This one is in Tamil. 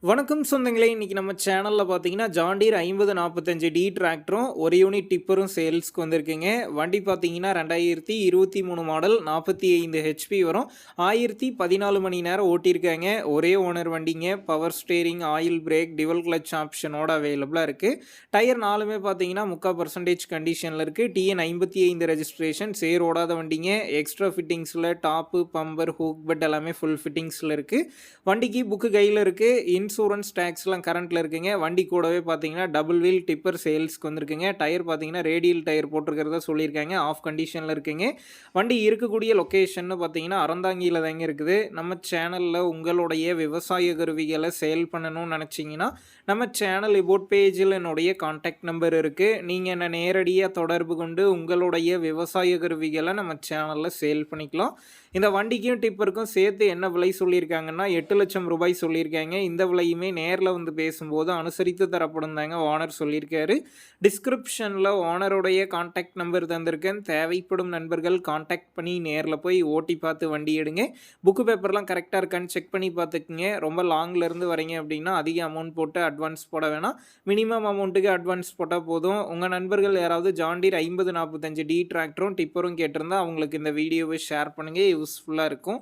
வணக்கம் சொந்தங்களே! இன்னைக்கு நம்ம சேனல்ல பார்த்தீங்கன்னா, ஜான் டீர் 5045 டிராக்டரும், 1 யூனிட் டிப்பரும் சேல்ஸ்க்கு வந்திருக்குங்க. வண்டி பார்த்தீங்கன்னா 2023 மாடல் 45 ஹெச்பி வரும். 1014 மணி நேரம் ஓட்டியிருக்காங்க. ஒரே ஓனர் வண்டிங்க. Power steering, oil brake, dual clutch ஆப்ஷனோட அவைலபிளா இருக்கு. டயர் 4மே பார்த்தீங்கன்னா 3/4% கண்டிஷன்ல இருக்கு. TN 55 registration. சேர் ஓடாத வண்டிங்க. எக்ஸ்ட்ரா ஃபிட்டிங்ஸ்ல டாப்பு, பம்பர், ஹூக் பெட் எல்லாமே ஃபுல் ஃபிட்டிங்ஸ்ல இருக்கு. வண்டிக்கு புக்கு கையில இருக்கு. இன்சூரன்ஸ் டேக்ஸ்லாம் கரண்ட்ல இருக்குங்க. வண்டி கூடவே பார்த்தீங்கன்னா, டபுள் வீல் டிப்பர் சேல்ஸ்க்கு வந்திருக்குங்க. டயர் பார்த்தீங்கன்னா, ரேடியல் டயர் போட்டிருக்கிறதா சொல்லியிருக்காங்க. ஆஃப் கண்டிஷன்ல இருக்குங்க. வண்டி இருக்கக்கூடிய லொக்கேஷன்னு பார்த்தீங்கன்னா, அறந்தாங்கியில தாங்க இருக்குது. நம்ம சேனல்ல உங்களுடைய விவசாய கருவிகள சேல் பண்ணணும்னு நெனச்சீங்கன்னா, நம்ம சேனல் எபோட் பேஜில என்னுடைய கான்டாக்ட் நம்பர் இருக்கு. நீங்க என்ன நேரடியா தொடர்பு கொண்டு உங்களுடைய விவசாய கருவிகள நம்ம சேனல்ல சேல் பண்ணிக்கலாம். இந்த வண்டிக்கும் டிப்பருக்கும் சேர்த்து என்ன விலை சொல்லியிருக்காங்கன்னா, ரூ. 8,00,000 சொல்லியிருக்காங்க. இந்த விலையுமே நேர்ல வந்து பேசும்போது அனுசரித்து தரப்படும் தாங்க ஓனர் சொல்லியிருக்காரு. டிஸ்கிரிப்ஷன்ல ஓனருடைய கான்டாக்ட் நம்பர் தந்திருக்கேன். தேவைப்படும் நண்பர்கள் கான்டாக்ட் பண்ணி நேர்ல போய் ஓட்டி பார்த்து வண்டி எடுங்க. புக்கு பேப்பர்லாம் கரெக்ட்டா இருக்கான்னு செக் பண்ணி பார்த்துக்குங்க. ரொம்ப லாங்ல இருந்து வரீங்க அப்படின்னா, அதிக அமௌண்ட் போட்டு அட்வான்ஸ் போட வேணாம். மினிமம் அமௌண்ட்டுக்கு அட்வான்ஸ் போட்டா போதும். உங்க நண்பர்கள் யாராவது ஜான் டீர் 5045 டிராக்டரும், டிப்பரும் கேட்டிருந்தா அவங்களுக்கு இந்த வீடியோவை ஷேர் பண்ணுங்க. யூஸ்ஃபுல்லா இருக்கும்.